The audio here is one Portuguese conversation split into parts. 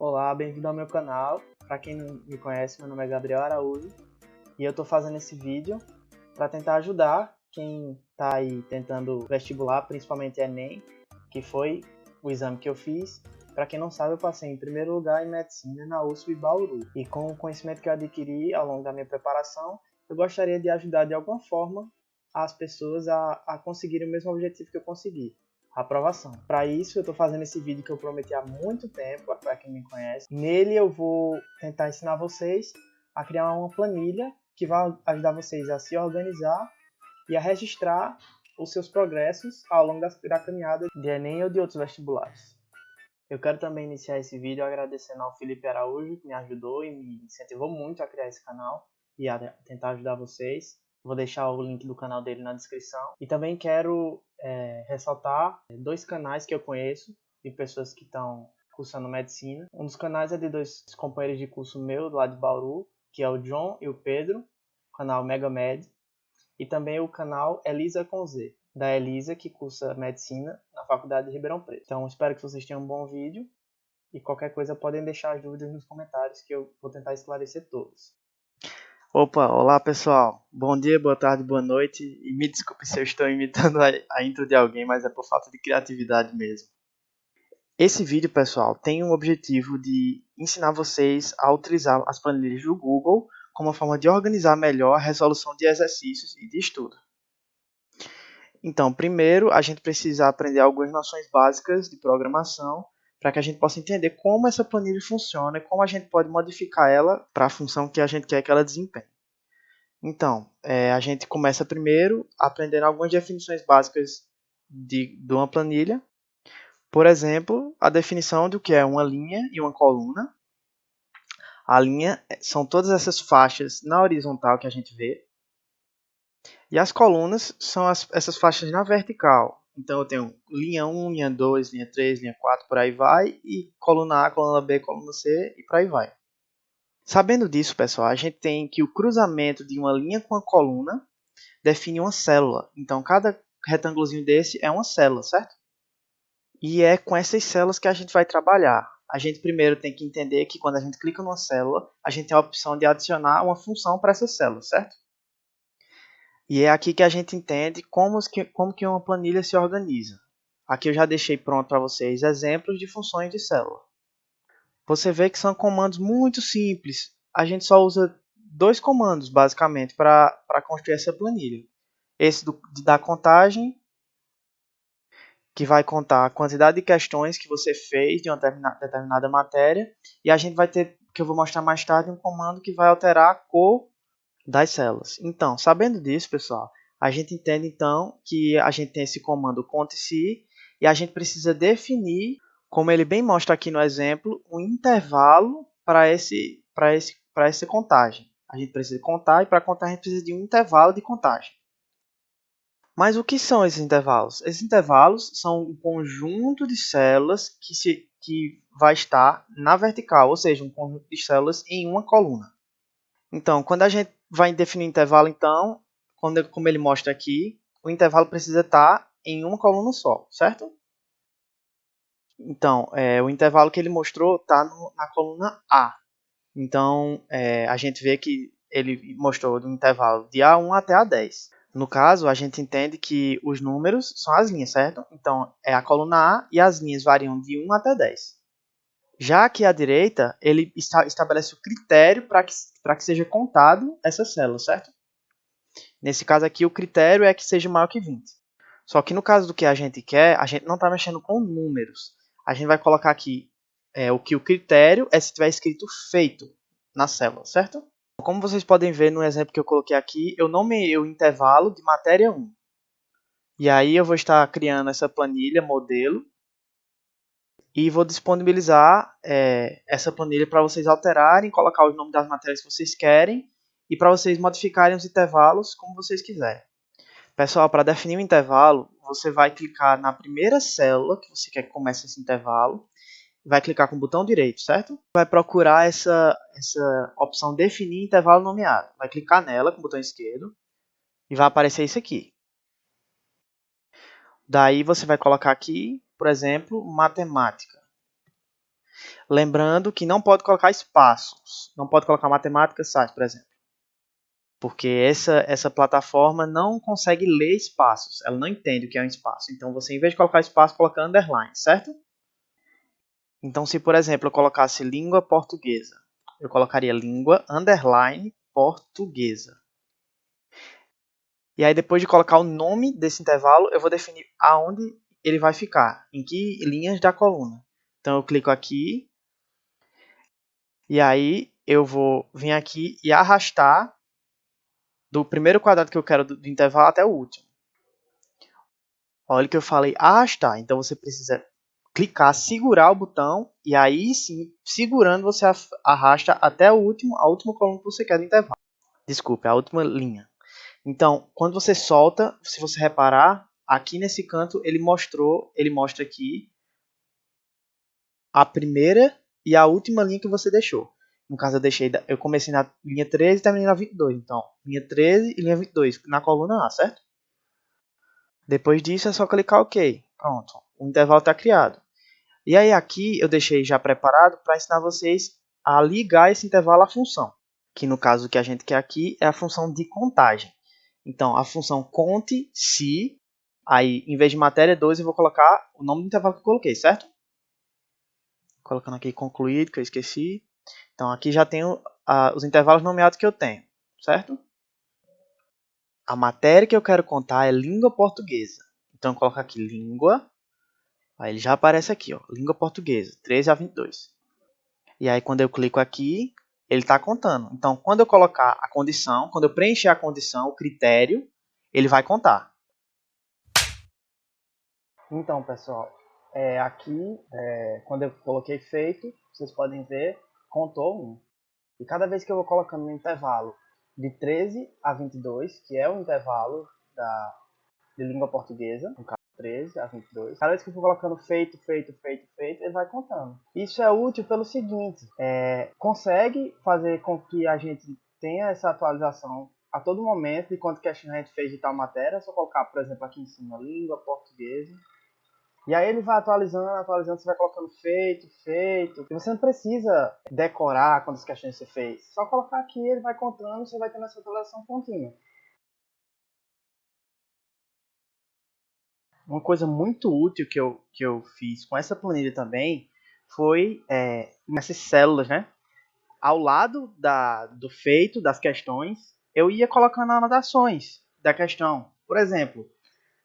Olá, bem-vindo ao meu canal. Para quem não me conhece, meu nome é Gabriel Araújo e eu estou fazendo esse vídeo para tentar ajudar quem está aí tentando vestibular, principalmente Enem, que foi o exame que eu fiz. Para quem não sabe, eu passei em primeiro lugar em Medicina na USP Bauru. E com o conhecimento que eu adquiri ao longo da minha preparação, eu gostaria de ajudar de alguma forma as pessoas a conseguirem o mesmo objetivo que eu consegui. A aprovação. Para isso, eu estou fazendo esse vídeo que eu prometi há muito tempo, para quem me conhece. Nele, eu vou tentar ensinar vocês a criar uma planilha que vai ajudar vocês a se organizar e a registrar os seus progressos ao longo da caminhada de Enem ou de outros vestibulares. Eu quero também iniciar esse vídeo agradecendo ao Felipe Araújo, que me ajudou e me incentivou muito a criar esse canal e a tentar ajudar vocês. Vou deixar o link do canal dele na descrição. E também quero ressaltar dois canais que eu conheço de pessoas que estão cursando medicina. Um dos canais é de dois companheiros de curso meu, lá de Bauru, que é o John e o Pedro, o canal Megamed. E também o canal Elisa com Z, da Elisa, que cursa medicina na Faculdade de Ribeirão Preto. Então, espero que vocês tenham um bom vídeo. E qualquer coisa podem deixar as dúvidas nos comentários que eu vou tentar esclarecer todas. Opa, olá pessoal, bom dia, boa tarde, boa noite, e me desculpe se eu estou imitando a intro de alguém, mas é por falta de criatividade mesmo. Esse vídeo, pessoal, tem o objetivo de ensinar vocês a utilizar as planilhas do Google como uma forma de organizar melhor a resolução de exercícios e de estudo. Então, primeiro, a gente precisa aprender algumas noções básicas de programação, para que a gente possa entender como essa planilha funciona e como a gente pode modificar ela para a função que a gente quer que ela desempenhe. Então, a gente começa primeiro aprendendo algumas definições básicas de uma planilha. Por exemplo, a definição do que é uma linha e uma coluna. A linha são todas essas faixas na horizontal que a gente vê. E as colunas são essas faixas na vertical. Então, eu tenho linha 1, linha 2, linha 3, linha 4, por aí vai. E coluna A, coluna B, coluna C e por aí vai. Sabendo disso, pessoal, a gente tem que o cruzamento de uma linha com a coluna define uma célula. Então, cada retângulozinho desse é uma célula, certo? E é com essas células que a gente vai trabalhar. A gente primeiro tem que entender que quando a gente clica numa célula, a gente tem a opção de adicionar uma função para essa célula, certo? E é aqui que a gente entende como que uma planilha se organiza. Aqui eu já deixei pronto para vocês exemplos de funções de célula. Você vê que são comandos muito simples. A gente só usa dois comandos, basicamente, para construir essa planilha. Esse da contagem, que vai contar a quantidade de questões que você fez de uma determinada matéria. E a gente vai ter, que eu vou mostrar mais tarde, um comando que vai alterar a cor das células. Então, sabendo disso, pessoal, a gente entende então que a gente tem esse comando conte-se e a gente precisa definir, como ele bem mostra aqui no exemplo, um intervalo para essa contagem. A gente precisa contar e para contar a gente precisa de um intervalo de contagem. Mas o que são esses intervalos? Esses intervalos são um conjunto de células que vai estar na vertical, ou seja, um conjunto de células em uma coluna. Então, quando a gente vai definir intervalo, então, como ele mostra aqui, o intervalo precisa estar em uma coluna só, certo? Então, o intervalo que ele mostrou está na coluna A. Então, a gente vê que ele mostrou um intervalo de A1 até A10. No caso, a gente entende que os números são as linhas, certo? Então, é a coluna A e as linhas variam de 1 até 10. Já aqui à direita, ele estabelece o critério para que seja contado essa célula, certo? Nesse caso aqui, o critério é que seja maior que 20. Só que no caso do que a gente quer, a gente não está mexendo com números. A gente vai colocar aqui o que o critério é se tiver escrito feito na célula, certo? Como vocês podem ver no exemplo que eu coloquei aqui, eu nomeei o intervalo de matéria 1. E aí eu vou estar criando essa planilha, modelo, e vou disponibilizar essa planilha para vocês alterarem, colocar os nomes das matérias que vocês querem e para vocês modificarem os intervalos como vocês quiserem. Pessoal, para definir o intervalo, você vai clicar na primeira célula que você quer que comece esse intervalo, vai clicar com o botão direito, certo? Vai procurar essa opção definir intervalo nomeado. Vai clicar nela com o botão esquerdo e vai aparecer isso aqui. Daí você vai colocar aqui, por exemplo, matemática. Lembrando que não pode colocar espaços. Não pode colocar matemática site, por exemplo. Porque essa plataforma não consegue ler espaços. Ela não entende o que é um espaço. Então, você, em vez de colocar espaço, coloca underline, certo? Então, se, por exemplo, eu colocasse língua portuguesa, eu colocaria língua underline portuguesa. E aí, depois de colocar o nome desse intervalo, eu vou definir aonde ele vai ficar, em que linhas da coluna. Então, eu clico aqui, e aí eu vou vir aqui e arrastar do primeiro quadrado que eu quero do intervalo até o último. Olha que eu falei arrastar, então você precisa clicar, segurar o botão, e aí sim, segurando, você arrasta até a última coluna que você quer do intervalo. Desculpe, a última linha. Então, quando você solta, se você reparar, aqui nesse canto ele mostra aqui a primeira e a última linha que você deixou. No caso, eu comecei na linha 13 e terminei na 22. Então, linha 13 e linha 22 na coluna A, certo? Depois disso é só clicar OK. Pronto, o intervalo está criado. E aí aqui eu deixei já preparado para ensinar vocês a ligar esse intervalo à função. Que no caso que a gente quer aqui é a função de contagem. Então, a função conte se, aí em vez de matéria 2 eu vou colocar o nome do intervalo que eu coloquei, certo? Colocando aqui concluído, que eu esqueci. Então, aqui já tenho os intervalos nomeados que eu tenho, certo? A matéria que eu quero contar é língua portuguesa. Então, eu coloco aqui língua. Aí ele já aparece aqui, ó, língua portuguesa, 13 a 22. E aí, quando eu clico aqui, ele está contando. Então, quando eu colocar a condição, quando eu preencher a condição, o critério, ele vai contar. Então, pessoal, aqui, quando eu coloquei feito, vocês podem ver, contou 1. E cada vez que eu vou colocando no intervalo de 13 a 22, que é o intervalo de língua portuguesa, no caso 13 a 22, cada vez que eu for colocando feito, ele vai contando. Isso é útil pelo seguinte, consegue fazer com que a gente tenha essa atualização a todo momento de quanto que a gente fez de tal matéria. É só colocar, por exemplo, aqui em cima, língua portuguesa. E aí ele vai atualizando, você vai colocando feito. E você não precisa decorar quantas questões você fez. Só colocar aqui, ele vai contando, você vai tendo essa atualização contínua. Uma coisa muito útil que eu fiz com essa planilha também foi nessas células, né? Ao lado do feito, das questões, eu ia colocando anotações da questão. Por exemplo,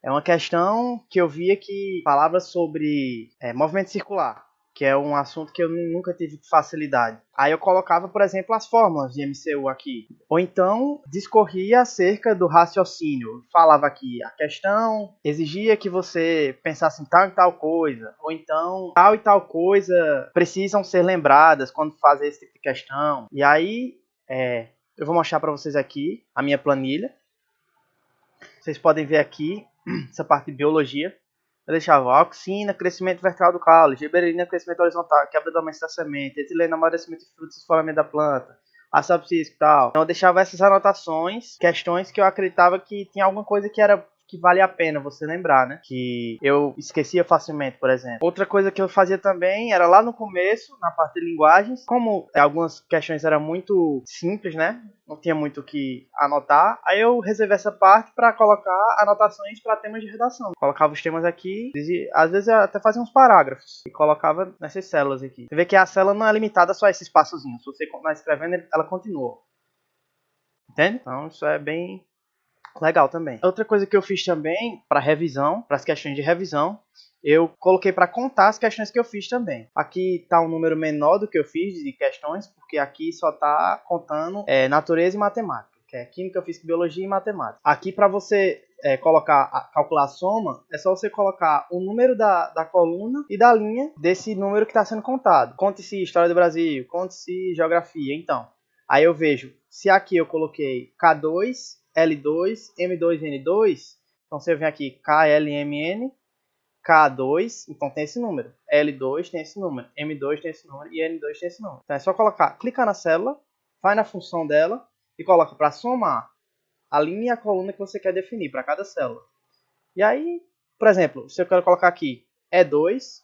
é uma questão que eu via que falava sobre movimento circular, que é um assunto que eu nunca tive facilidade. Aí eu colocava, por exemplo, as fórmulas de MCU aqui. Ou então, discorria acerca do raciocínio. Falava aqui, a questão exigia que você pensasse em tal e tal coisa. Ou então, tal e tal coisa precisam ser lembradas quando fazer esse tipo de questão. E aí, eu vou mostrar para vocês aqui a minha planilha. Vocês podem ver aqui essa parte de biologia. Eu deixava auxina, crescimento vertical do caule, giberelina, crescimento horizontal, quebra do aumento da semente, etileno, amadurecimento de frutos e esfolamento da planta, ácido abscísico e tal. Então eu deixava essas anotações, questões que eu acreditava que tinha alguma coisa que vale a pena você lembrar, né? Que eu esquecia facilmente, por exemplo. Outra coisa que eu fazia também era lá no começo, na parte de linguagens, como algumas questões eram muito simples, né? Não tinha muito o que anotar, aí eu reservei essa parte para colocar anotações para temas de redação. Colocava os temas aqui, às vezes eu até fazia uns parágrafos e colocava nessas células aqui. Você vê que a célula não é limitada só a esse espaçozinho. Se você continuar escrevendo, ela continua. Entende? Então isso é bem legal também. Outra coisa que eu fiz também para revisão, para as questões de revisão, eu coloquei para contar as questões que eu fiz também. Aqui está um número menor do que eu fiz de questões, porque aqui só está contando natureza e matemática, que é química, física, biologia e matemática. Aqui para você calcular a soma, é só você colocar o número da coluna e da linha desse número que está sendo contado. Conte-se História do Brasil, conte-se Geografia, então. Aí eu vejo, se aqui eu coloquei K2, L2, M2, N2, então você vem aqui KLMN, K2, então tem esse número, L2 tem esse número, M2 tem esse número e N2 tem esse número. Então é só clicar na célula, vai na função dela e coloca para somar a linha e a coluna que você quer definir para cada célula. E aí, por exemplo, se eu quero colocar aqui E2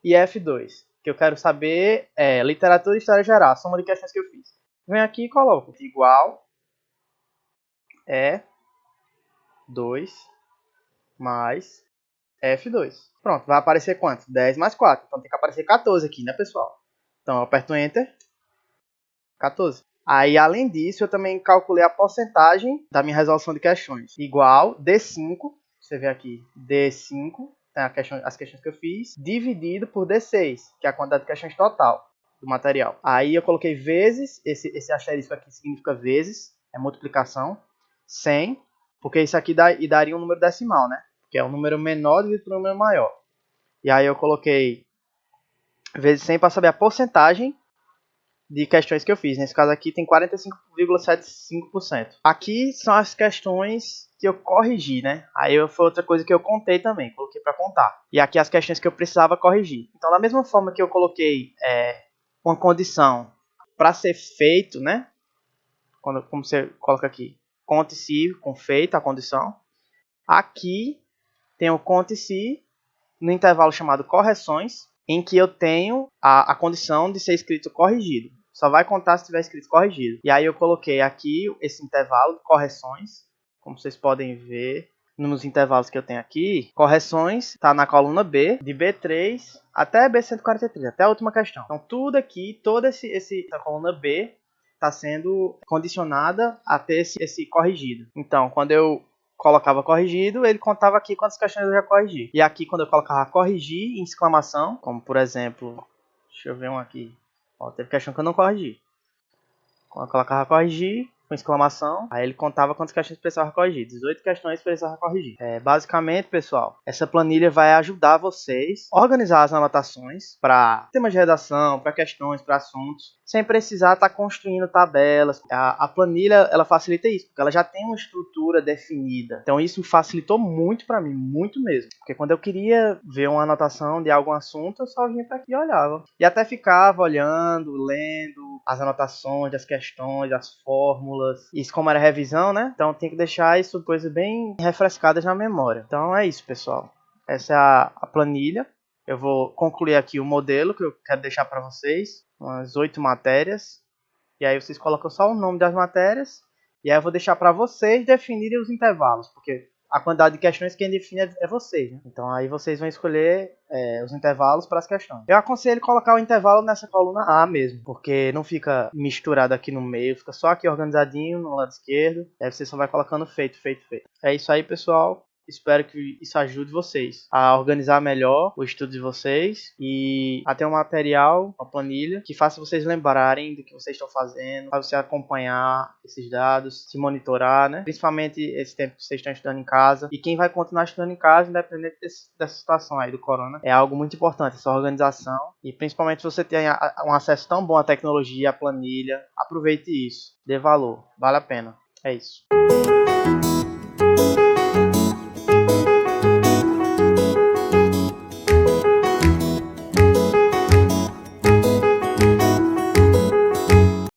e F2, que eu quero saber é literatura e história geral, a soma de questões que eu fiz. Venho aqui e coloco igual E2 mais F2. Pronto, vai aparecer quanto? 10 mais 4. Então tem que aparecer 14 aqui, né, pessoal? Então eu aperto Enter, 14. Aí, além disso, eu também calculei a porcentagem da minha resolução de questões. Igual D5, você vê aqui, D5, as questões que eu fiz, dividido por D6, que é a quantidade de questões total do material. Aí eu coloquei vezes, esse asterisco aqui significa vezes, é multiplicação, 100, porque isso aqui daria um número decimal, né? Que é um número menor dividido por um número maior. E aí eu coloquei vezes 100 para saber a porcentagem de questões que eu fiz. Nesse caso aqui tem 45,75%. Aqui são as questões que eu corrigi, né? Aí foi outra coisa que eu contei também, coloquei para contar. E aqui as questões que eu precisava corrigir. Então, da mesma forma que eu coloquei uma condição para ser feito, né? Como você coloca aqui, conte-se com feito a condição. Aqui tem o conte-se no intervalo chamado correções, em que eu tenho a condição de ser escrito corrigido. Só vai contar se tiver escrito corrigido. E aí eu coloquei aqui esse intervalo de correções, como vocês podem ver nos intervalos que eu tenho aqui. Correções está na coluna B, de B3 até B143, até a última questão. Então tudo aqui, toda essa coluna B está sendo condicionada a ter esse corrigido. Então, quando eu colocava corrigido, ele contava aqui quantas questões eu já corrigi. E aqui, quando eu colocava corrigir em exclamação, como por exemplo, deixa eu ver um aqui. Ó, teve questão que eu não corrigi. Quando eu colocava corrigir, com exclamação, aí ele contava quantas questões precisava corrigir. 18 questões precisava corrigir. Basicamente, pessoal, essa planilha vai ajudar vocês a organizar as anotações para temas de redação, para questões, para assuntos, sem precisar estar construindo tabelas. A planilha, ela facilita isso, porque ela já tem uma estrutura definida. Então isso facilitou muito para mim, muito mesmo. Porque quando eu queria ver uma anotação de algum assunto, eu só vinha para aqui e olhava. E até ficava olhando, lendo as anotações, as questões, as fórmulas. Isso como era revisão, né? Então tem que deixar isso coisas bem refrescadas na memória. Então é isso, pessoal. Essa é a planilha. Eu vou concluir aqui o modelo que eu quero deixar para vocês. Umas 8 matérias. E aí vocês colocam só o nome das matérias. E aí eu vou deixar para vocês definirem os intervalos. Porque a quantidade de questões quem define é vocês, né? Então aí vocês vão escolher os intervalos para as questões. Eu aconselho colocar o intervalo nessa coluna A mesmo, porque não fica misturado aqui no meio, fica só aqui organizadinho no lado esquerdo. Aí você só vai colocando feito. É isso aí, pessoal. Espero que isso ajude vocês a organizar melhor o estudo de vocês e a ter um material, uma planilha, que faça vocês lembrarem do que vocês estão fazendo, para você acompanhar esses dados, se monitorar, né? Principalmente esse tempo que vocês estão estudando em casa. E quem vai continuar estudando em casa, independente dessa situação aí do corona, é algo muito importante, essa organização. E principalmente se você tem um acesso tão bom à tecnologia, à planilha, aproveite isso, dê valor, vale a pena. É isso.